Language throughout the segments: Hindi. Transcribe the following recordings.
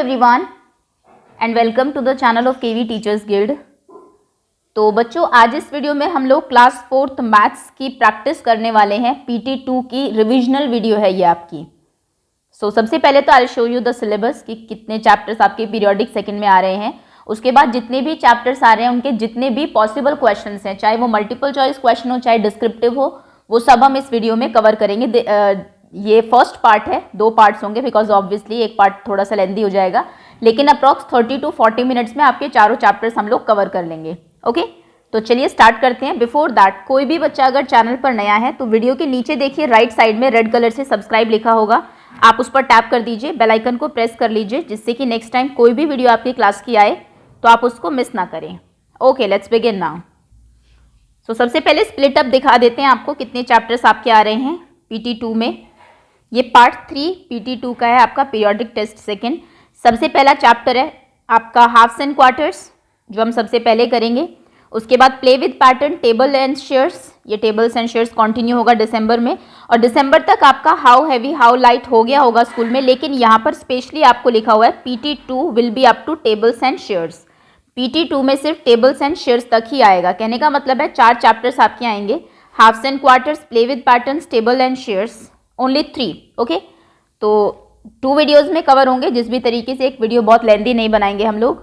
Everyone and welcome to the channel of KV teachers guild. तो बच्चों, आज इस वीडियो में हम लोग क्लास 4th मैथ्स की प्रैक्टिस करने वाले हैं। PT2 की रिविजनल वीडियो है ये आपकी। सबसे पहले तो I show you the syllabus कि कितने चैप्टर्स आपके पीरियोडिक सेकंड में आ रहे हैं। उसके बाद जितने भी चैप्टर्स आ रहे हैं उनके जितने भी पॉसिबल क्वेश्चंस हैं, चाहे वो मल्टीपल चॉइस क्वेश्चन हो चाहे डिस्क्रिप्टिव हो, वो सब हम इस वीडियो में कवर करेंगे। ये फर्स्ट पार्ट है, 2 पार्ट्स होंगे बिकॉज ऑब्वियसली एक पार्ट थोड़ा सा लेंदी हो जाएगा, लेकिन अप्रॉक्स 30 to 40 मिनट्स में आपके चारों चैप्टर्स हम लोग कवर कर लेंगे। ओके, तो चलिए स्टार्ट करते हैं। बिफोर दैट, कोई भी बच्चा अगर चैनल पर नया है तो वीडियो के नीचे देखिए राइट साइड में रेड कलर से सब्सक्राइब लिखा होगा, आप उस पर टैप कर दीजिए, बेल आइकन को प्रेस कर लीजिए, जिससे कि नेक्स्ट टाइम कोई भी वीडियो आपकी क्लास की आए तो आप उसको मिस ना करें। Okay, let's begin now. सबसे पहले स्प्लिट अप दिखा देते हैं आपको कितने चैप्टर्स आपके आ रहे हैं PT2 में। ये पार्ट 3 PT2 का है आपका पीरियोडिक टेस्ट सेकंड। सबसे पहला चैप्टर है आपका हाफ्स एंड क्वार्टर्स, जो हम सबसे पहले करेंगे। उसके बाद play with pattern, table and shares, ये टेबल्स एंड शेयर्स कंटिन्यू होगा दिसंबर में। और दिसंबर तक आपका हाउ हैवी हाउ लाइट हो गया होगा स्कूल में, लेकिन यहाँ पर स्पेशली आपको लिखा हुआ है PT2 will be up to tables and shares. PT2 में सिर्फ टेबल्स एंड शेयर्स तक ही आएगा। कहने का मतलब है 4 चैप्टर्स आपके आएंगे, halves and quarters, play with patterns, table and shares, only 3। Okay, तो 2 वीडियोस में कवर होंगे, जिस भी तरीके से एक वीडियो बहुत लेंदी नहीं बनाएंगे हम लोग,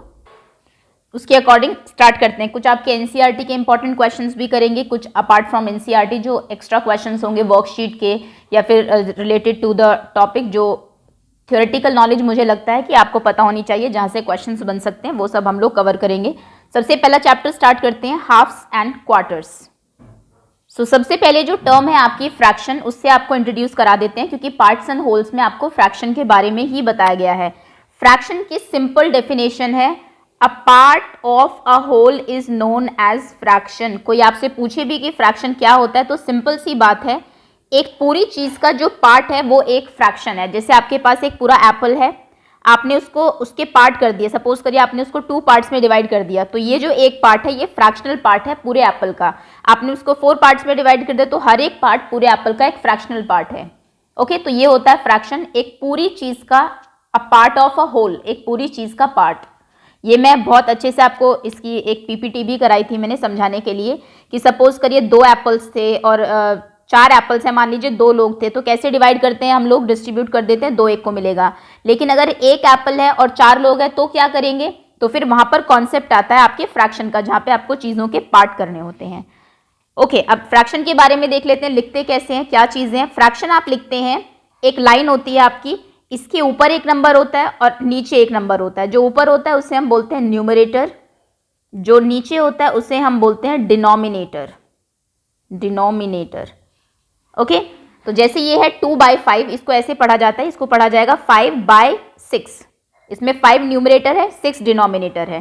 उसके अकॉर्डिंग स्टार्ट करते हैं। कुछ आपके NCERT के इंपॉर्टेंट क्वेश्चंस भी करेंगे, कुछ अपार्ट फ्रॉम NCERT जो एक्स्ट्रा क्वेश्चंस होंगे वर्कशीट के या फिर रिलेटेड टू द टॉपिक, जो थ्योरेटिकल नॉलेज मुझे लगता है कि आपको पता होनी चाहिए, जहाँ से क्वेश्चंस बन सकते हैं, वो सब हम लोग कवर करेंगे। सबसे पहला चैप्टर स्टार्ट करते हैं, हाफ्स एंड क्वार्टर्स। सबसे पहले जो टर्म है आपकी फ्रैक्शन, उससे आपको इंट्रोड्यूस करा देते हैं, क्योंकि पार्ट्स एंड होल्स में आपको फ्रैक्शन के बारे में ही बताया गया है। फ्रैक्शन की सिंपल डेफिनेशन है, a part of a whole is known as fraction. कोई आपसे पूछे भी कि फ्रैक्शन क्या होता है, तो सिंपल सी बात है, एक पूरी चीज का जो पार्ट है वो एक फ्रैक्शन है। जैसे आपके पास एक पूरा एप्पल है, आपने उसको उसके पार्ट कर दिए, सपोज करिए आपने उसको 2 पार्ट्स में डिवाइड कर दिया, तो ये जो एक पार्ट है ये फ्रैक्शनल पार्ट है पूरे एप्पल का। आपने उसको 4 पार्ट्स में डिवाइड कर दिया, तो हर एक पार्ट पूरे एप्पल का एक फ्रैक्शनल पार्ट है। ओके, तो ये होता है फ्रैक्शन, एक पूरी चीज का, a part of a whole, एक पूरी चीज का पार्ट। ये मैं बहुत अच्छे से आपको इसकी एक PPT भी कराई थी मैंने समझाने के लिए, कि सपोज करिए 2 एप्पल्स थे और 4 एप्पल्स हैं, मान लीजिए 2 लोग थे, तो कैसे डिवाइड करते हैं हम लोग, डिस्ट्रीब्यूट कर देते हैं, 2 एक को मिलेगा। लेकिन अगर 1 एप्पल है और 4 लोग हैं तो क्या करेंगे, तो फिर वहां पर कॉन्सेप्ट आता है आपके फ्रैक्शन का, जहां पे आपको चीजों के पार्ट करने होते हैं। ओके, अब फ्रैक्शन के बारे में देख लेते हैं, लिखते कैसे हैं, क्या चीजें हैं। फ्रैक्शन आप लिखते हैं, एक लाइन होती है आपकी, इसके ऊपर एक नंबर होता है और नीचे एक नंबर होता है। जो ऊपर होता है उसे हम बोलते हैं न्यूमरेटर, जो नीचे होता है उसे हम बोलते हैं डिनोमिनेटर। ओके, तो जैसे ये है 2/5, इसको ऐसे पढ़ा जाता है, इसको पढ़ा जाएगा 5/6। इसमें 5 न्यूमरेटर है, 6 डिनोमिनेटर है।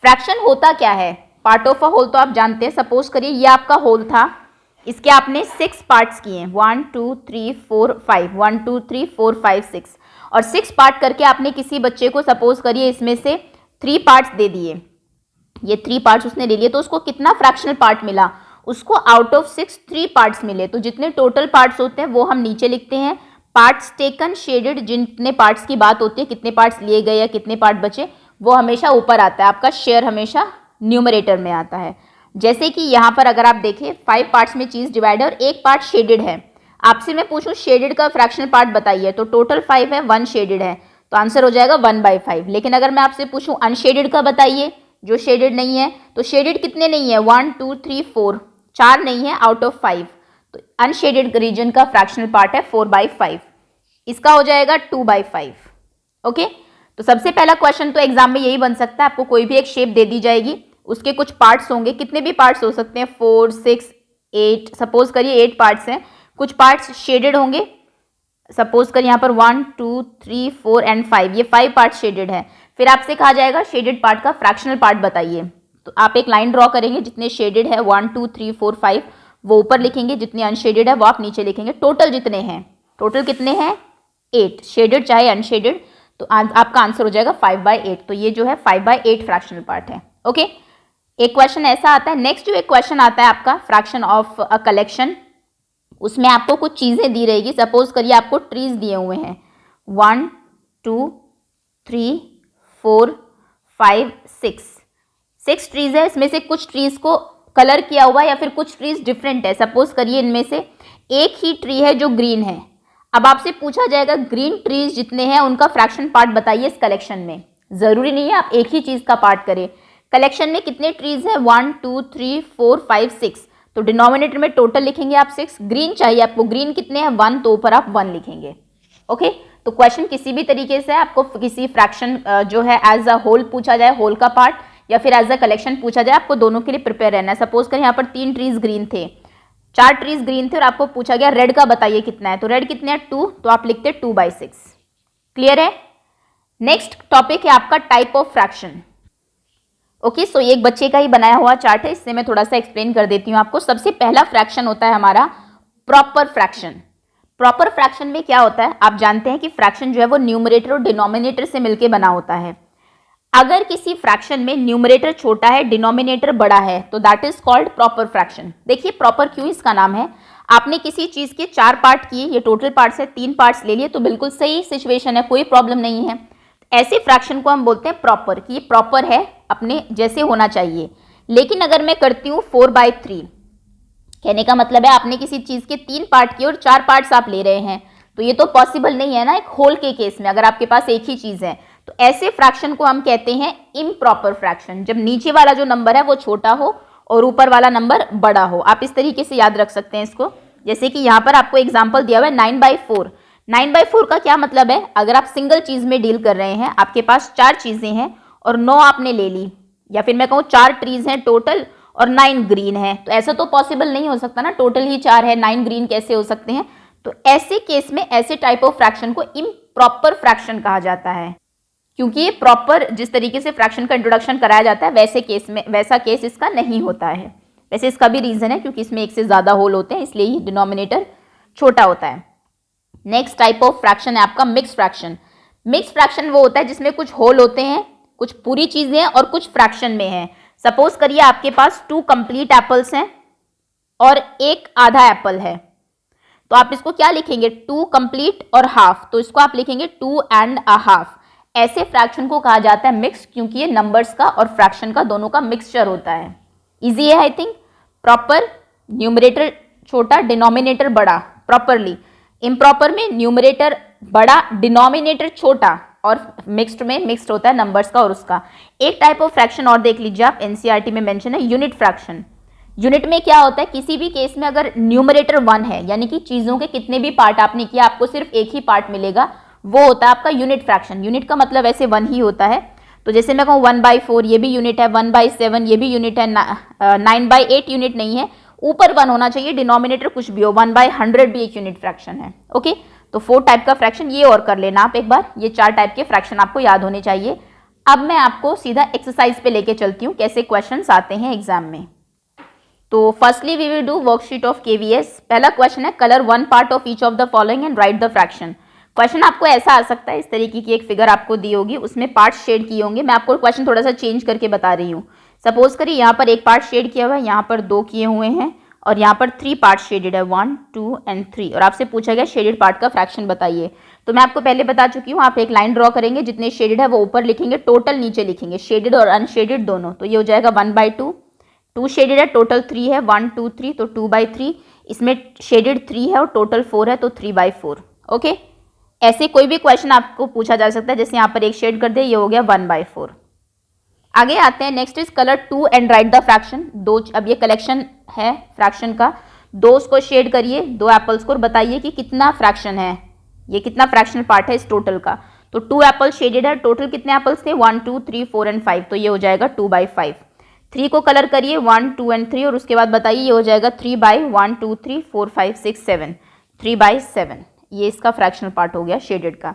फ्रैक्शन होता क्या है, पार्ट ऑफ अ होल तो आप जानते हैं। सपोज करिए ये आपका होल था, इसके आपने 6 पार्ट्स किए, 1 2 3 4 5, 1 2 3 4 5 6, और 6 पार्ट करके आपने किसी बच्चे को सपोज करिए इसमें से 3 पार्ट्स दे दिए। ये 3 पार्ट्स उसने ले लिए, तो उसको कितना फ्रैक्शनल पार्ट मिला, उसको आउट ऑफ 6 3 पार्ट्स मिले। तो जितने टोटल पार्ट्स होते हैं वो हम नीचे लिखते हैं, पार्ट्स टेकन शेडेड, जितने पार्ट्स की बात होती है, कितने पार्ट्स लिए गए या कितने पार्ट बचे, वो हमेशा ऊपर आता है, आपका शेयर हमेशा न्यूमरेटर में आता है। जैसे कि यहाँ पर अगर आप देखें 5 पार्ट्स में चीज डिवाइड है और एक पार्ट शेडेड है, आपसे मैं पूछूं शेडेड का फ्रैक्शनल पार्ट बताइए, तो टोटल 5 है, 1 शेडेड है, तो आंसर हो जाएगा 1/5। लेकिन अगर मैं आपसे पूछूं अनशेडेड का बताइए, जो शेडेड नहीं है, तो शेडेड कितने नहीं है, 1 2 3 4 नहीं है आउट ऑफ 5, तो अनशेडेड रीजन का फ्रैक्शनल पार्ट है 4/5, इसका हो जाएगा 2/5। ओके, तो सबसे पहला क्वेश्चन तो एग्जाम में यही बन सकता है, आपको कोई भी एक शेप दे दी जाएगी, उसके कुछ पार्ट्स होंगे, कितने भी पार्ट्स हो सकते हैं, 4 6 8, सपोज करिए 8 पार्ट्स हैं, कुछ पार्ट्स शेडेड होंगे, सपोज करिए यहाँ पर 1 2 3 4 एंड 5, ये 5 पार्ट्स शेडेड है। फिर आपसे कहा जाएगा शेडेड पार्ट का फ्रैक्शनल पार्ट बताइए, तो आप एक लाइन ड्रॉ करेंगे, जितने शेडेड है 1 2 3 4 5 वो ऊपर लिखेंगे, जितने अनशेडेड है वो आप नीचे लिखेंगे। टोटल जितने हैं, टोटल कितने हैं 8, शेडेड चाहे अनशेडेड, तो आपका आंसर हो जाएगा 5/8। तो ये जो है 5/8 फ्रैक्शनल पार्ट है। ओके, एक क्वेश्चन ऐसा आता है। नेक्स्ट जो एक क्वेश्चन आता है आपका फ्रैक्शन ऑफ अ कलेक्शन, उसमें आपको कुछ चीजें दी रहेगी, सपोज करिए आपको ट्रीज दिए हुए हैं 1 2 3 4 5 6 ट्रीज है। इसमें से कुछ ट्रीज को कलर किया हुआ या फिर कुछ ट्रीज डिफरेंट है। सपोज करिए इनमें से एक ही ट्री है जो ग्रीन है। अब आपसे पूछा जाएगा ग्रीन ट्रीज जितने हैं उनका फ्रैक्शन पार्ट बताइए इस कलेक्शन में। जरूरी नहीं है आप एक ही चीज का पार्ट करें। कलेक्शन में कितने ट्रीज हैं? 1 2 3 4 5 6। तो डिनोमिनेटर में टोटल लिखेंगे आप 6। ग्रीन चाहिए आपको, ग्रीन कितने हैं? 1, तो ऊपर आप 1 लिखेंगे। ओके, तो क्वेश्चन किसी भी तरीके से आपको किसी फ्रैक्शन जो है एज अ होल पूछा जाए, होल का पार्ट, या फिर एज अ कलेक्शन पूछा जाए, आपको दोनों के लिए प्रिपेयर रहना है। सपोज करें यहाँ पर 3 ट्रीज ग्रीन थे, 4 ट्रीज ग्रीन थे और आपको पूछा गया रेड का बताइए कितना है। तो रेड कितने हैं? 2, तो आप लिखते 2/6। क्लियर है? नेक्स्ट टॉपिक है आपका टाइप ऑफ फ्रैक्शन। ओके, सो ये एक बच्चे का ही बनाया हुआ चार्ट है, इससे मैं थोड़ा सा एक्सप्लेन कर देती हूँ आपको। सबसे पहला फ्रैक्शन होता है हमारा प्रॉपर फ्रैक्शन। प्रॉपर फ्रैक्शन में क्या होता है? आप जानते हैं कि फ्रैक्शन जो है वो न्यूमरेटर और डिनोमिनेटर से मिलकर बना होता है। अगर किसी फ्रैक्शन में न्यूमरेटर छोटा है, डिनोमिनेटर बड़ा है, तो that is called proper fraction. देखिए प्रॉपर क्यों इसका नाम है, आपने किसी चीज के 4 पार्ट किए, ये टोटल पार्ट्स है, 3 पार्ट्स ले लिए, तो बिल्कुल सही सिचुएशन है, कोई प्रॉब्लम नहीं है। ऐसे फ्रैक्शन को हम बोलते हैं प्रॉपर, कि ये प्रॉपर है, अपने जैसे होना चाहिए। लेकिन अगर मैं करती हूँ 4/3, कहने का मतलब है आपने किसी चीज के 3 पार्ट किए और 4 पार्ट्स आप ले रहे हैं, तो ये तो पॉसिबल नहीं है ना एक होल के केस में, अगर आपके पास एक ही चीज है। तो ऐसे फ्रैक्शन को हम कहते हैं इम्प्रॉपर फ्रैक्शन, जब नीचे वाला जो नंबर है वो छोटा हो और ऊपर वाला नंबर बड़ा हो। आप इस तरीके से याद रख सकते हैं इसको। जैसे कि यहाँ पर आपको एग्जाम्पल दिया हुआ है 9/4। 9/4 का क्या मतलब है? अगर आप सिंगल चीज में डील कर रहे हैं, आपके पास 4 चीजें हैं और 9 आपने ले ली, या फिर मैं कहूँ 4 ट्रीज हैं टोटल और 9 ग्रीन है, तो ऐसा तो पॉसिबल नहीं हो सकता ना, टोटल ही 4 है, 9 ग्रीन कैसे हो सकते हैं? तो ऐसे केस में ऐसे टाइप ऑफ फ्रैक्शन को इम्प्रॉपर फ्रैक्शन कहा जाता है, क्योंकि ये प्रॉपर जिस तरीके से फ्रैक्शन का इंट्रोडक्शन कराया जाता है वैसे केस में वैसा केस इसका नहीं होता है। वैसे इसका भी रीजन है क्योंकि इसमें एक से ज्यादा होल होते हैं, इसलिए ही डिनोमिनेटर छोटा होता है। नेक्स्ट टाइप ऑफ फ्रैक्शन है आपका मिक्स फ्रैक्शन। मिक्स फ्रैक्शन वो होता है जिसमें कुछ होल होते हैं, कुछ पूरी चीजें हैं और कुछ फ्रैक्शन में है। सपोज करिए आपके पास 2 कंप्लीट एप्पल्स हैं और 1 आधा एप्पल है, तो आप इसको क्या लिखेंगे? 2 कंप्लीट और हाफ, तो इसको आप लिखेंगे 2 and a half। ऐसे फ्रैक्शन को कहा जाता है मिक्स, क्योंकि ये नंबर्स का और फ्रैक्शन का दोनों का मिक्सचर होता है। इजी है आई थिंक। प्रॉपर न्यूमरेटर छोटा, डिनोमिनेटर बड़ा प्रॉपरली। इम्प्रॉपर में न्यूमरेटर बड़ा, डिनोमिनेटर छोटा, और मिक्स्ड में मिक्स्ड होता है नंबर्स का और उसका। एक टाइप ऑफ फ्रैक्शन और देख लीजिए आप, एनसीईआरटी में मेंशन है यूनिट फ्रैक्शन। यूनिट में क्या होता है? किसी भी केस में अगर न्यूमरेटर 1 है, यानी कि चीजों के कितने भी पार्ट आपने किया आपको सिर्फ एक ही पार्ट मिलेगा, वो होता है आपका यूनिट फ्रैक्शन। यूनिट का मतलब ऐसे 1 ही होता है। तो जैसे मैं कहूँ 1/4 ये भी यूनिट है, 1/7 ये भी यूनिट है, 9/8 यूनिट नहीं है, ऊपर 1 होना चाहिए, डिनोमिनेटर कुछ भी हो, 1/100 भी एक यूनिट फ्रैक्शन है। ओके, तो 4 टाइप का फ्रैक्शन ये और कर लेना आप एक बार, ये 4 टाइप के फ्रैक्शन आपको याद होने चाहिए। अब मैं आपको सीधा एक्सरसाइज पे लेके चलती हूँ, कैसे क्वेश्चंस आते हैं एग्जाम में। तो firstly we will do worksheet of KVS. पहला क्वेश्चन है colour 1 part of each of the following and write the fraction. Question आपको ऐसा आ सकता है, इस तरीके की एक फिगर आपको दी होगी, उसमें पार्ट शेड किए होंगे। मैं आपको क्वेश्चन थोड़ा सा चेंज करके बता रही हूँ। सपोज करिए यहाँ पर एक पार्ट शेड किया हुआ है, यहाँ पर 2 किए हुए हैं और यहाँ पर 3 पार्ट शेडेड है, 1 2 and 3, और आपसे पूछा गया शेडेड पार्ट का फ्रैक्शन बताइए। तो मैं आपको पहले बता चुकी हूँ, आप एक लाइन ड्रॉ करेंगे, जितने शेडेड है वो ऊपर लिखेंगे, टोटल नीचे लिखेंगे, शेडेड और अनशेडेड दोनों। तो ये हो जाएगा 1/2। 2 शेडेड है, टोटल 3 है, 1 2 3, तो 2/3। इसमें शेडेड 3 है और टोटल 4 है, तो 3/4। ओके, ऐसे कोई भी क्वेश्चन आपको पूछा जा सकता है। जैसे यहाँ पर एक शेड कर दे, ये हो गया 1/4। आगे आते हैं, next is colour 2 and write the fraction. अब ये कलेक्शन है फ्रैक्शन का, 2 को शेड करिए, 2 एप्पल्स को, और बताइए कि कितना फ्रैक्शन है, ये कितना फ्रैक्शनल पार्ट है इस टोटल का। तो 2 एप्पल शेडेड है, टोटल कितने एप्पल्स थे? 1 2 3 4 and 5, तो ये हो जाएगा 2/5। 3 को कलर करिए, 1 2 and 3, और उसके बाद बताइए, ये हो जाएगा 3/1 2 3 4 5 6 7, 3/7। ये इसका फ्रैक्शनल पार्ट हो गया शेडेड का।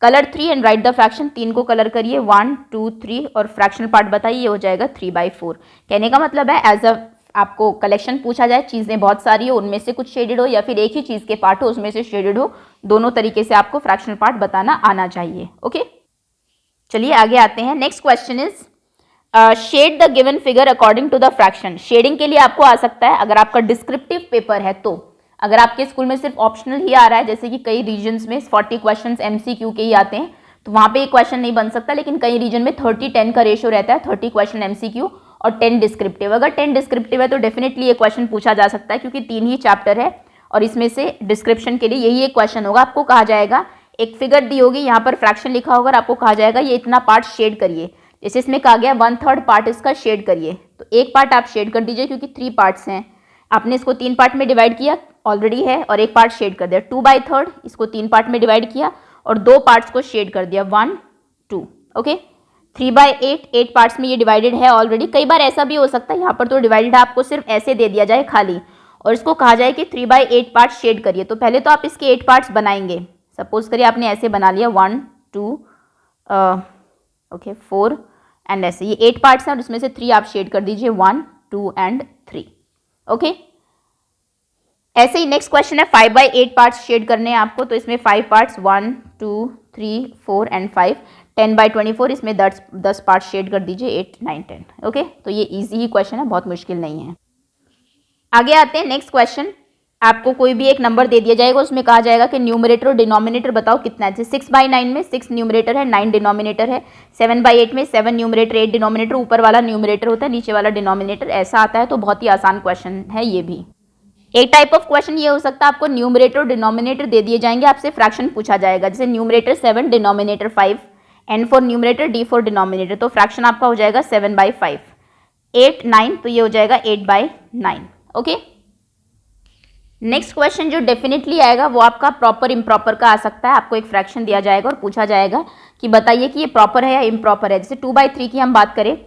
Colour 3 and write the fraction. 3 को कलर करिए, 1 2 3, और फ्रैक्शनल पार्ट बताइए, ये हो जाएगा 3/4। कहने का मतलब है एज अ आपको कलेक्शन पूछा जाए, चीज़ें बहुत सारी हो, उनमें से कुछ शेडेड हो, या फिर एक ही चीज़ के पार्ट हो उसमें से शेडेड हो, दोनों तरीके से आपको फ्रैक्शनल पार्ट बताना आना चाहिए। ओके, चलिए आगे आते हैं। Next question is shade the given figure according to the fraction. Shading के लिए आपको आ सकता है अगर आपका डिस्क्रिप्टिव पेपर है तो। अगर आपके स्कूल में सिर्फ ऑप्शनल ही आ रहा है, जैसे कि कई रीजन्स में 40 क्वेश्चंस MCQ के ही आते हैं, तो वहाँ पे एक क्वेश्चन नहीं बन सकता, लेकिन कई रीजन में 30-10 का रेशियो रहता है, 30 क्वेश्चन MCQ और 10 डिस्क्रिप्टिव। अगर 10 डिस्क्रिप्टिव है तो डेफिनेटली ये क्वेश्चन पूछा जा सकता है, क्योंकि 3 ही चैप्टर है और इसमें से डिस्क्रिप्शन के लिए यही एक क्वेश्चन होगा। आपको कहा जाएगा, एक फिगर दी होगी, यहाँ पर फ्रैक्शन लिखा होगा और आपको कहा जाएगा ये इतना पार्ट शेड करिए। जैसे इसमें कहा गया 1/3 पार्ट इसका शेड करिए, तो एक पार्ट आप शेड कर दीजिए, क्योंकि 3 पार्ट्स हैं। आपने इसको 3 पार्ट में डिवाइड किया ऑलरेडी है और एक पार्ट शेड कर दिया। 2/3 इसको 3 पार्ट में डिवाइड किया और 2 पार्ट्स को शेड कर दिया, 1 2। ओके, 3/8 8 पार्ट्स में ये डिवाइडेड है ऑलरेडी। कई बार ऐसा भी हो सकता है, यहाँ पर तो डिवाइडेड है, आपको सिर्फ ऐसे दे दिया जाए खाली और इसको कहा जाए कि 3/8 पार्ट शेड करिए। तो पहले तो आप इसके 8 पार्ट्स बनाएंगे। सपोज करिए आपने ऐसे बना लिया 1 2 ओके 4 एंड ऐसे, ये 8 पार्ट्स हैं और इसमें से 3 आप शेड कर दीजिए, 1 2 एंड 3। ओके, ऐसे ही नेक्स्ट क्वेश्चन है 5/8 पार्ट्स शेड करने हैं आपको, तो इसमें 5 पार्ट्स 1 2 3 4 एंड 5। 10/24 इसमें 10 पार्ट शेड कर दीजिए, 8 9 10। ओके, तो ये इजी ही क्वेश्चन है, बहुत मुश्किल नहीं है। आगे आते हैं नेक्स्ट क्वेश्चन। आपको कोई भी एक नंबर दे दिया जाएगा, उसमें कहा जाएगा कि न्यूमरेटर और डिनोमिनेटर बताओ कितना है। जैसे 6/9 में 6 न्यूमरेटर है, 9 डिनोमिनेटर है। 7/8 में 7 न्यूमरेटर 8 डिनोमिनेटर, ऊपर वाला न्यूमरेटर होता है, नीचे वाला डिनोमिनेटर, ऐसा आता है। तो बहुत ही आसान क्वेश्चन है ये भी। एक टाइप ऑफ क्वेश्चन ये हो सकता है, आपको न्यूमरेटर और डिनोमिनेटर दे दिए जाएंगे, आपसे फ्रैक्शन पूछा जाएगा। जैसे numerator 7 denominator 5, N for numerator D for denominator, तो फ्रैक्शन आपका हो जाएगा 7/5। 8 9 तो ये हो जाएगा 8/9। ओके, नेक्स्ट क्वेश्चन जो डेफिनेटली आएगा वो आपका प्रॉपर इम्प्रॉपर का आ सकता है। आपको एक फ्रैक्शन दिया जाएगा और पूछा जाएगा कि बताइए कि ये प्रॉपर है या इम्प्रॉपर है। जैसे 2/3 की हम बात करें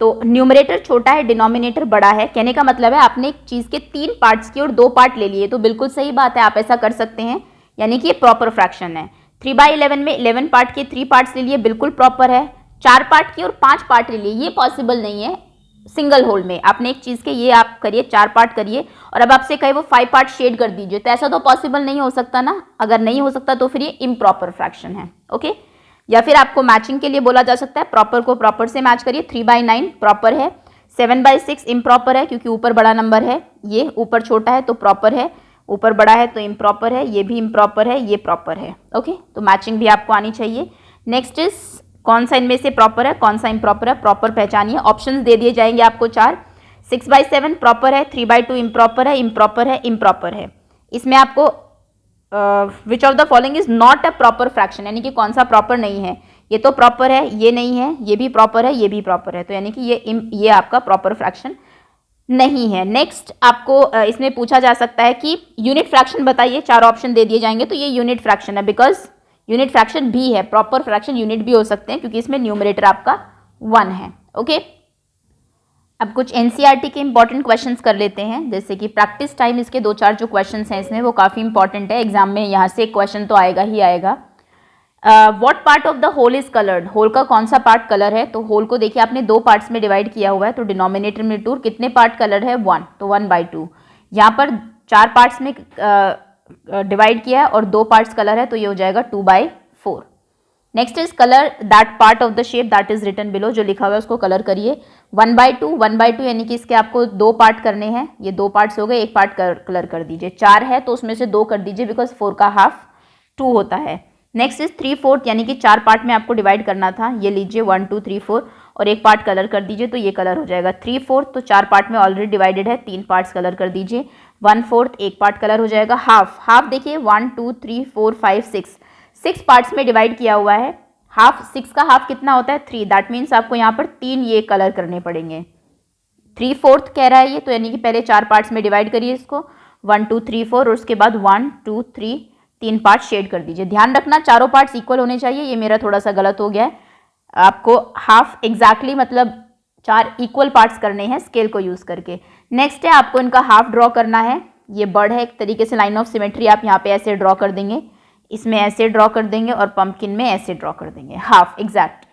तो न्यूमरेटर छोटा है, डिनोमिनेटर बड़ा है। कहने का मतलब है आपने एक चीज़ के 3 पार्ट्स की और 2 पार्ट ले लिए, तो बिल्कुल सही बात है, आप ऐसा कर सकते हैं, यानी कि ये प्रॉपर फ्रैक्शन है। 3/11 में 11 पार्ट के 3 पार्ट्स ले लिए, बिल्कुल प्रॉपर है। 4 पार्ट की और 5 पार्ट ले लिए, ये पॉसिबल नहीं है सिंगल होल में। आपने एक चीज़ के ये आप करिए 4 पार्ट करिए और अब आपसे कहे वो 5 पार्ट शेड कर दीजिए, तो ऐसा तो पॉसिबल नहीं हो सकता ना। अगर नहीं हो सकता तो फिर ये इम्प्रॉपर फ्रैक्शन है। ओके, या फिर आपको मैचिंग के लिए बोला जा सकता है, प्रॉपर को प्रॉपर से मैच करिए। 3/9 प्रॉपर है, 7/6 इम्प्रॉपर है क्योंकि ऊपर बड़ा नंबर है, ये ऊपर छोटा है तो प्रॉपर है, ऊपर बड़ा है तो इम्प्रॉपर है, ये भी इम्प्रॉपर है, ये प्रॉपर है। ओके, तो मैचिंग भी आपको आनी चाहिए। नेक्स्ट इज कौन सा इनमें से प्रॉपर है, कौन सा इम्प्रॉपर है, प्रॉपर पहचानिए। ऑप्शंस दे दिए जाएंगे आपको 4। 6/7 प्रॉपर है, 3/2 इम्प्रॉपर है, इम्प्रॉपर है, इम्प्रॉपर है। इसमें आपको which of the following is not a proper fraction, यानी कि कौन सा प्रॉपर नहीं है। ये तो प्रॉपर है, ये नहीं है, ये भी प्रॉपर है, ये भी प्रॉपर है, तो यानी कि ये आपका प्रॉपर फ्रैक्शन नहीं है। नेक्स्ट आपको इसमें पूछा जा सकता है कि यूनिट फ्रैक्शन बताइए। 4 ऑप्शन दे दिए जाएंगे, तो ये यूनिट फ्रैक्शन है, बिकॉज यूनिट फ्रैक्शन भी है, प्रॉपर फ्रैक्शन यूनिट भी हो सकते हैं क्योंकि इसमें न्यूमरेटर आपका 1 है। ओके, अब कुछ NCERT के इंपॉर्टेंट क्वेश्चंस कर लेते हैं। जैसे कि प्रैक्टिस टाइम इसके 2-4 जो क्वेश्चंस हैं इसमें वो काफ़ी इंपॉर्टेंट है, एग्जाम में यहाँ से क्वेश्चन तो आएगा ही आएगा। What part of the whole is coloured, whole का कौन सा पार्ट कलर है। तो होल को देखिए आपने 2 पार्ट्स में डिवाइड किया हुआ है, तो डिनोमिनेटर में 2, कितने पार्ट कलर है 1, तो 1/2। यहाँ पर 4 पार्ट्स में डिवाइड किया है और 2 पार्ट्स कलर है, तो ये हो जाएगा 2/4। Next is colour that part of the shape that is written below, जो लिखा हुआ है उसको कलर करिए। 1/2 यानी कि इसके आपको 2 पार्ट करने हैं, ये 2 पार्ट्स हो गए, एक पार्ट कलर कर दीजिए। 4 है तो उसमें से 2 कर दीजिए, बिकॉज 4 का हाफ 2 होता है। नेक्स्ट इज 3/4 यानी कि 4 पार्ट में आपको डिवाइड करना था, ये लीजिए 1 2 3 4 और एक पार्ट कलर कर दीजिए, तो ये कलर हो जाएगा 3/4। तो 4 पार्ट में ऑलरेडी डिवाइडेड है, 3 पार्ट्स कलर कर दीजिए। 1/4 एक पार्ट कलर हो जाएगा। हाफ देखिए 1 2 3 4 5 6 पार्ट्स में डिवाइड किया हुआ है। हाफ 6 का हाफ कितना होता है 3, दैट मीन्स आपको यहाँ पर 3 ये कलर करने पड़ेंगे। 3/4 कह रहा है ये, तो यानी कि पहले 4 पार्ट्स में डिवाइड करिए इसको 1 2 3 4 और उसके बाद 1 2 3 3 पार्ट शेड कर दीजिए। ध्यान रखना चारों पार्ट्स इक्वल होने चाहिए, ये मेरा थोड़ा सा गलत हो गया है। आपको हाफ एग्जैक्टली मतलब 4 इक्वल पार्ट्स करने हैं स्केल को यूज़ करके। नेक्स्ट है आपको इनका हाफ ड्रॉ करना है। ये बर्ड है, एक तरीके से लाइन ऑफ सिमेट्री आप यहाँ पे ऐसे ड्रॉ कर देंगे, इसमें ऐसे ड्रॉ कर देंगे और पंपकिन में ऐसे ड्रॉ कर देंगे, हाफ एग्जैक्ट।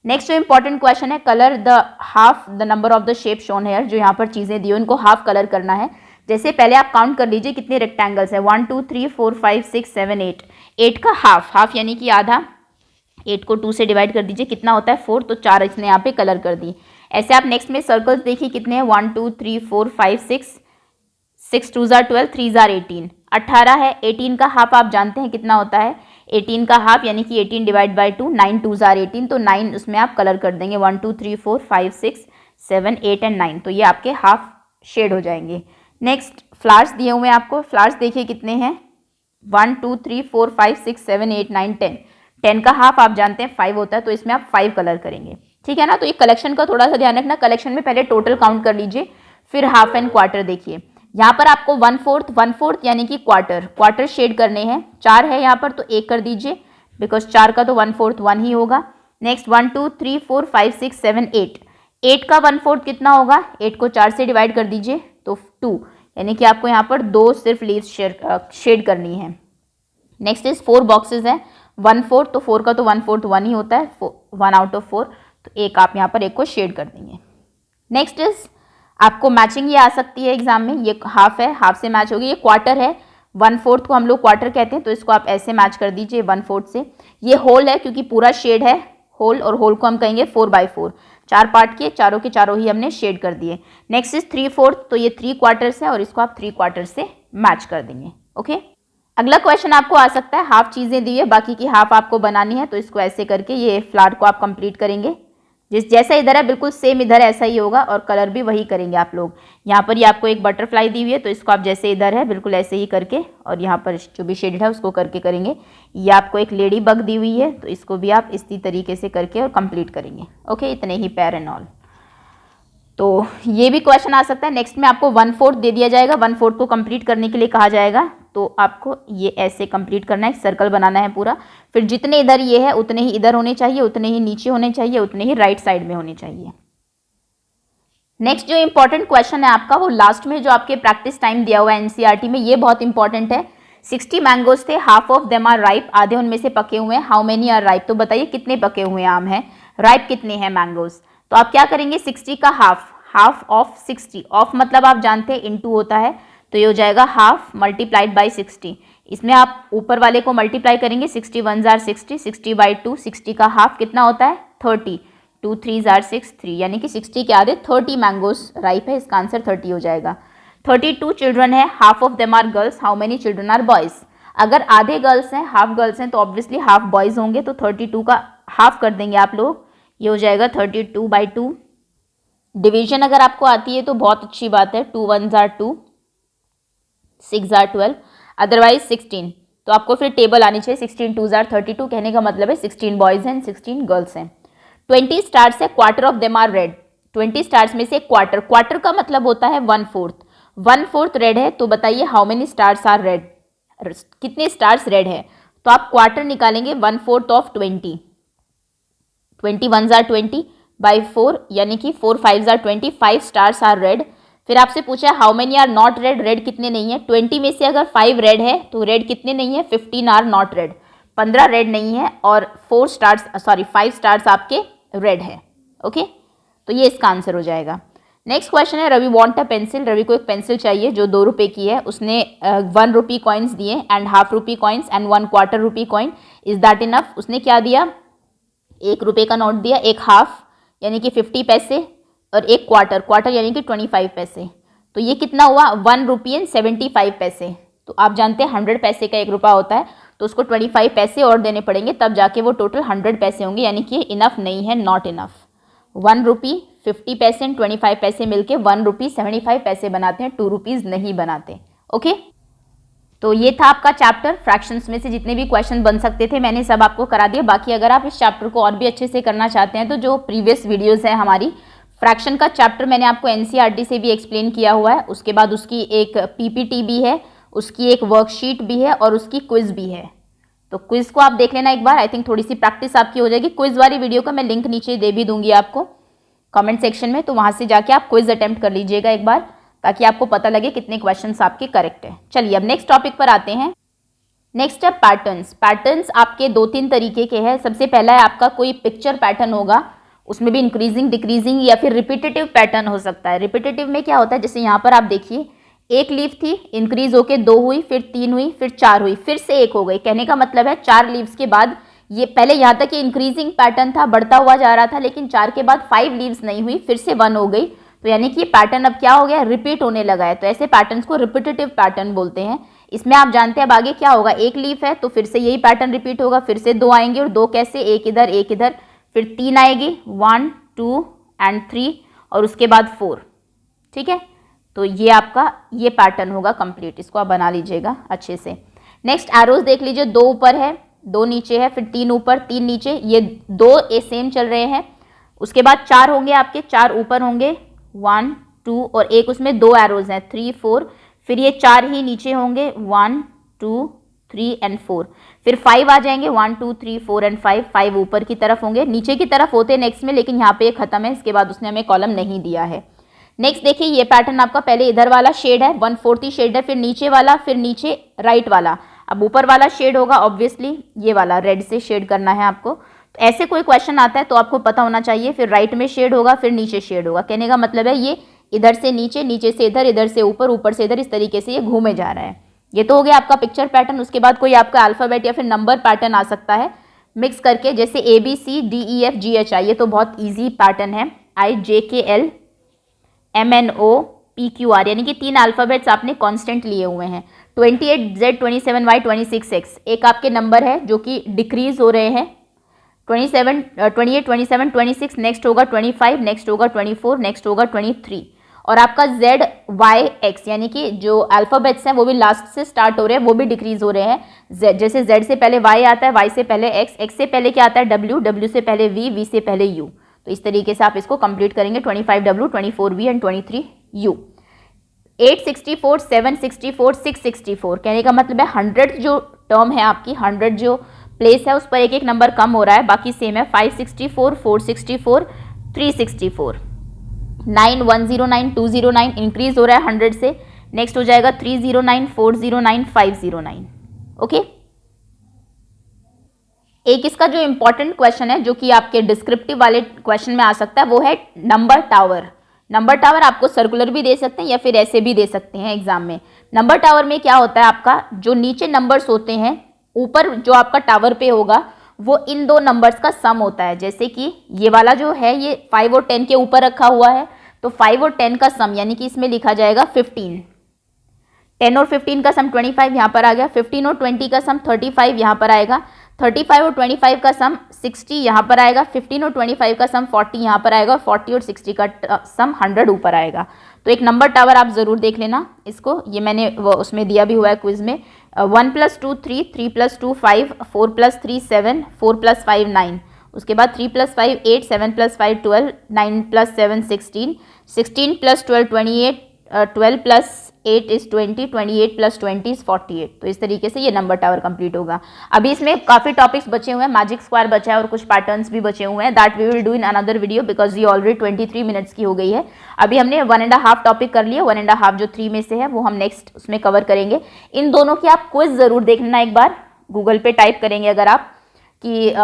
नेक्स्ट जो इंपॉर्टेंट क्वेश्चन है, colour the half the number of the shape shown here, जो यहाँ पर चीज़ें दी हो इनको हाफ कलर करना है। जैसे पहले आप काउंट कर लीजिए कितने रेक्टेंगल्स हैं, 1 2 3 4 5 6 7 8। 8 का हाफ यानी कि आधा, 8 को 2 से डिवाइड कर दीजिए, कितना होता है 4, तो 4 इसने यहाँ पे कलर कर दी। ऐसे आप नेक्स्ट में सर्कल्स देखिए कितने हैं, 1 2 3 4 5 6 6 2 12 3 18 18 है। 18 का हाफ आप जानते हैं कितना होता है, 18 का हाफ यानी कि 18 डिवाइड बाई 2, 9 2s आर 18, तो 9 उसमें आप कलर कर देंगे, 1 2 3 4 5 6 7 8 एंड 9, तो ये आपके हाफ शेड हो जाएंगे। नेक्स्ट फ्लावर्स दिए हुए हैं आपको, फ्लावर्स देखिए कितने हैं, 1 2 3 4 5 6 7 8 9 10, 10 का हाफ आप जानते हैं 5 होता है, तो इसमें आप 5 कलर करेंगे, ठीक है ना। तो ये कलेक्शन का थोड़ा सा ध्यान रखना, कलेक्शन में पहले टोटल काउंट कर लीजिए, फिर हाफ एंड क्वार्टर देखिए। यहाँ पर आपको 1/4 यानी कि क्वार्टर शेड करने हैं, 4 है यहाँ पर तो 1 कर दीजिए, बिकॉज 4 का तो 1/4 1 ही होगा। नेक्स्ट 1 2 3 4 5 6 7 8, 8 का 1/4 कितना होगा, 8 को 4 से डिवाइड कर दीजिए तो 2, यानी कि आपको यहाँ पर 2 सिर्फ लीव्स शेड करनी है। नेक्स्ट इज 4 बॉक्सेस हैं, 1/4, तो 4 का तो 1/4 1 ही होता है, 1 आउट ऑफ 4, तो एक आप यहाँ पर एक को शेड कर देंगे। नेक्स्ट इज आपको मैचिंग ये आ सकती है एग्जाम में, ये हाफ है, हाफ से मैच होगी, ये क्वार्टर है, 1/4 को हम लोग क्वार्टर कहते हैं, तो इसको आप ऐसे मैच कर दीजिए 1/4 से। ये होल है क्योंकि पूरा शेड है होल, और होल को हम कहेंगे 4/4, 4 पार्ट के चारों ही हमने शेड कर दिए। नेक्स्ट इज 3/4, तो ये 3 क्वार्टर्स है और इसको आप 3 क्वार्टर से मैच कर देंगे। ओके, अगला क्वेश्चन आपको आ सकता है, हाफ चीज़ें दी है, बाकी की हाफ आपको बनानी है, तो इसको ऐसे करके ये फ्लावर को आप कंप्लीट करेंगे, जैसा इधर है बिल्कुल सेम इधर ऐसा ही होगा, और कलर भी वही करेंगे आप लोग। यहाँ पर ये आपको एक बटरफ्लाई दी हुई है, तो इसको आप जैसे इधर है बिल्कुल ऐसे ही करके, और यहाँ पर जो भी शेडेड है उसको करके करेंगे। ये आपको एक लेडी बग दी हुई है, तो इसको भी आप इसी तरीके से करके और कंप्लीट करेंगे। ओके, इतने ही पैर एंड ऑल, तो ये भी क्वेश्चन आ सकता है। नेक्स्ट में आपको 1/4 दे दिया जाएगा, 1/4 को कंप्लीट करने के लिए कहा जाएगा, तो आपको ये ऐसे कंप्लीट करना है, सर्कल बनाना है पूरा, फिर जितने इधर ये है उतने ही इधर होने चाहिए, उतने ही नीचे होने चाहिए, उतने ही राइट साइड में होने चाहिए। नेक्स्ट जो इंपॉर्टेंट क्वेश्चन है आपका, वो लास्ट में जो आपके प्रैक्टिस टाइम दिया हुआ है एनसीईआरटी में, ये बहुत इंपॉर्टेंट है। 60 मैंगोज थे, half of them are ripe, आधे उनमें से पके हुए हैं, हाउ मेनी आर राइप, तो बताइए कितने पके हुए आम हैं, राइप कितने हैं मैंगोज। तो आप क्या करेंगे, 60 का हाफ ऑफ 60, ऑफ मतलब आप जानते हैं इनटू होता है, तो ये हो जाएगा हाफ मल्टीप्लाइड बाई 60। इसमें आप ऊपर वाले को मल्टीप्लाई करेंगे, 60 1s आर 60, 60 बाई 2, 60 का हाफ कितना होता है 30, 2 3s आर 6, 3, यानी कि 60 के आधे 30 मैंगोज राइप है, इसका आंसर 30 हो जाएगा। 32 चिल्ड्रन है, half of them are girls, how many children are boys. अगर आधे गर्ल्स हैं हाफ गर्ल्स हैं तो ऑब्वियसली हाफ बॉयज होंगे, तो 32 का हाफ कर देंगे आप लोग, ये हो जाएगा 32 बाई 2। डिवीजन अगर आपको आती है तो बहुत अच्छी बात है, 2 1s आर 2, 6 आर 12, अदरवाइज 16, तो आपको फिर टेबल आनी चाहिए, 16 2s आर 32, कहने का मतलब है 16 बॉयज हैं 16 गर्ल्स हैं। 20 स्टार्स है, quarter of them are red, 20 stars में से क्वार्टर का मतलब होता है 1/4 रेड है, तो बताइए how many stars are red, कितने स्टार्स रेड है। तो आप क्वार्टर निकालेंगे 1/4 ऑफ 20, 20 1s आर 20 बाई 4, यानी कि 4 5s are 20, 5 stars are red. फिर आपसे पूछा है how many are not red, red कितने नहीं है। 20 में से अगर 5 रेड है तो रेड कितने नहीं है, 15 आर नॉट रेड, 15 रेड नहीं है, और 5 स्टार्स आपके रेड है। ओके, तो ये इसका आंसर हो जाएगा। नेक्स्ट क्वेश्चन है, Ravi want a pencil, Ravi को एक पेंसिल चाहिए जो 2 रुपये की है, उसने 1 रुपी कॉइन्स दिए and half rupee coins and 1/4 rupee coin, is that enough. उसने क्या दिया, 1 रुपये का नोट दिया, एक हाफ यानी कि 50 पैसे, और एक क्वार्टर यानी कि 25 पैसे, तो ये कितना हुआ 1 रुपी एंड 75 पैसे। तो आप जानते हैं 100 पैसे का 1 रुपया होता है, तो उसको 25 पैसे और देने पड़ेंगे, तब जाके वो टोटल 100 पैसे होंगे, यानी कि इनफ नहीं है, नॉट इनफ। 1 रुपी 50 पैसे एंड 25 पैसे मिलके 1 रुपी 75 पैसे बनाते हैं, 2 रुपीज़ नहीं बनाते। ओके, तो ये था आपका चैप्टर, फ्रैक्शंस में से जितने भी क्वेश्चन बन सकते थे मैंने सब आपको करा दिया। बाकी अगर आप इस चैप्टर को और भी अच्छे से करना चाहते हैं तो जो प्रीवियस वीडियोस है हमारी, फ्रैक्शन का चैप्टर मैंने आपको एनसीईआरटी से भी एक्सप्लेन किया हुआ है, उसके बाद उसकी एक पीपीटी भी है, उसकी एक वर्कशीट भी है और उसकी क्विज भी है, तो क्विज को आप देख लेना एक बार, आई थिंक थोड़ी सी प्रैक्टिस आपकी हो जाएगी। क्विज वाली वीडियो का मैं लिंक नीचे दे भी दूंगी आपको कमेंट सेक्शन में, तो वहाँ से जाके आप क्विज अटेम्प्ट कर लीजिएगा एक बार, ताकि आपको पता लगे कितने क्वेश्चंस आपके करेक्ट है। चलिए अब नेक्स्ट टॉपिक पर आते हैं। नेक्स्ट है पैटर्न्स। पैटर्न्स आपके 2-3 तरीके के हैं। सबसे पहला है आपका कोई पिक्चर पैटर्न होगा, उसमें भी इंक्रीजिंग डिक्रीजिंग या फिर रिपीटेटिव पैटर्न हो सकता है। रिपीटेटिव में क्या होता है, जैसे यहाँ पर आप देखिए, एक लीफ थी, इंक्रीज होके 2 हुई, फिर 3 हुई, फिर 4 हुई, फिर से 1 हो गई। कहने का मतलब है 4 लीव्स के बाद, ये पहले यहाँ तक ये इंक्रीजिंग पैटर्न था, बढ़ता हुआ जा रहा था, लेकिन 4 के बाद 5 लीव्स नहीं हुई, फिर से 1 हो गई, तो यानी कि पैटर्न अब क्या हो गया, रिपीट होने लगा है। तो ऐसे पैटर्न्स को रिपीटेटिव पैटर्न बोलते हैं। इसमें आप जानते हैं अब आगे क्या होगा, एक लीफ है तो फिर से यही पैटर्न रिपीट होगा, फिर से 2 आएंगे और 2 कैसे, एक इधर, फिर 3 आएगी, 1 2 एंड 3 और उसके बाद 4। ठीक है, तो ये आपका ये पैटर्न होगा कंप्लीट, इसको आप बना लीजिएगा अच्छे से। नेक्स्ट एरोज देख लीजिए, 2 ऊपर है 2 नीचे है, फिर 3 ऊपर 3 नीचे, ये 2 सेम चल रहे हैं। उसके बाद 4 होंगे आपके, 4 ऊपर होंगे, 1 2 और एक उसमें 2 एरोज हैं 3 4, फिर ये 4 ही नीचे होंगे 1 2 3 एंड 4, फिर 5 आ जाएंगे 1 2 3 4 एंड 5 ऊपर की तरफ होंगे, नीचे की तरफ होते हैं नेक्स्ट में, लेकिन यहाँ पे ये खत्म है, इसके बाद उसने हमें कॉलम नहीं दिया है। नेक्स्ट देखिए ये पैटर्न आपका पहले इधर वाला शेड है 1/4 शेड है, फिर नीचे वाला, फिर नीचे राइट वाला, अब ऊपर वाला शेड होगा ऑब्वियसली ये वाला रेड से शेड करना है आपको। तो ऐसे कोई क्वेश्चन आता है तो आपको पता होना चाहिए, फिर राइट में शेड होगा, फिर नीचे शेड होगा। कहने का मतलब है ये इधर से नीचे, नीचे से इधर से ऊपर, ऊपर से इधर, इस तरीके से ये घूमे जा रहा है। ये तो हो गया आपका पिक्चर पैटर्न। उसके बाद कोई आपका अल्फाबेट या फिर नंबर पैटर्न आ सकता है मिक्स करके, जैसे ABCDEFGHI, ये तो बहुत ईजी पैटर्न है, IJKL MNO PQR, यानी कि 3 अल्फाबेट्स आपने कांस्टेंट लिए हुए हैं। 28Z 27Y 26X एक आपके नंबर है जो कि डिक्रीज हो रहे हैं, 28 27 26, नेक्स्ट होगा 25, नेक्स्ट होगा 24, नेक्स्ट होगा 23, और आपका ZYX यानी कि जो अल्फाबेट्स हैं वो भी लास्ट से स्टार्ट हो रहे हैं, वो भी डिक्रीज हो रहे हैं। Z जैसे Z से पहले Y आता है, Y से पहले X, X से पहले क्या आता है W, W से पहले V, V से पहले U। तो इस तरीके से आप इसको कंप्लीट करेंगे, 25W 24V एंड 23U। 864 764 664 कहने का मतलब है 100 जो टर्म है आपकी, 100 जो प्लेस है उस पर एक एक नंबर कम हो रहा है, बाकी सेम है। 564 464 364, 9 109 209 इंक्रीज हो रहा है 100 से, नेक्स्ट हो जाएगा 309 409 509। ओके, एक इसका जो इंपॉर्टेंट क्वेश्चन है जो कि आपके डिस्क्रिप्टिव वाले क्वेश्चन में आ सकता है वो है नंबर टावर। नंबर टावर आपको सर्कुलर भी दे सकते हैं या फिर ऐसे भी दे सकते हैं एग्जाम में। नंबर टावर में क्या होता है, आपका जो नीचे नंबर्स होते हैं, ऊपर जो आपका टावर पे होगा वो इन 2 नंबर्स का सम होता है। जैसे कि ये वाला जो है ये 5 और 10 के ऊपर रखा हुआ है, तो 5 और 10 का सम यानी कि इसमें लिखा जाएगा 15। 10 और 15 का सम 25 यहाँ पर आ गया, 15 और 20 का सम 35 यहाँ पर आएगा, 35 और 25 का सम 60 यहाँ पर आएगा, 15 और 25 का सम 40 यहाँ पर आएगा, 40 और 60 का सम 100 ऊपर आएगा। तो एक नंबर टावर आप ज़रूर देख लेना इसको, ये मैंने उसमें दिया भी हुआ है क्विज में। 1 + 2 3, 3 + 2 5, 4 + 3 7, 4 + 5 9, उसके बाद 3 + 5 8, 7 + 5 12, 9 + 7 16, 16 + 12 28, 12 + 8 is 20, 28 + 20 is 48। तो इस तरीके से ये नंबर टावर कंप्लीट होगा। अभी इसमें काफ़ी टॉपिक्स बचे हुए हैं, मैजिक स्क्वायर बचा है और कुछ पैटर्न्स भी बचे हुए हैं, that we will do in another video because ये ऑलरेडी 23 मिनट्स की हो गई है। अभी हमने 1.5 टॉपिक कर लिया, 1.5 जो 3 में से है वो हम नेक्स्ट उसमें कवर करेंगे। इन दोनों की आप क्विज ज़रूर देख लेना एक बार, गूगल पे टाइप करेंगे अगर आप कि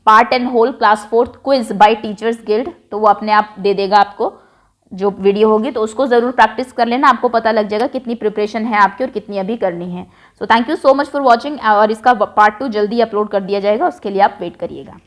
part and whole class 4th quiz by teachers guild, तो वो अपने आप दे देगा आपको जो वीडियो होगी, तो उसको ज़रूर प्रैक्टिस कर लेना, आपको पता लग जाएगा कितनी प्रिपरेशन है आपकी और कितनी अभी करनी है। So thank you so much for watching, और इसका पार्ट 2 जल्दी अपलोड कर दिया जाएगा, उसके लिए आप वेट करिएगा।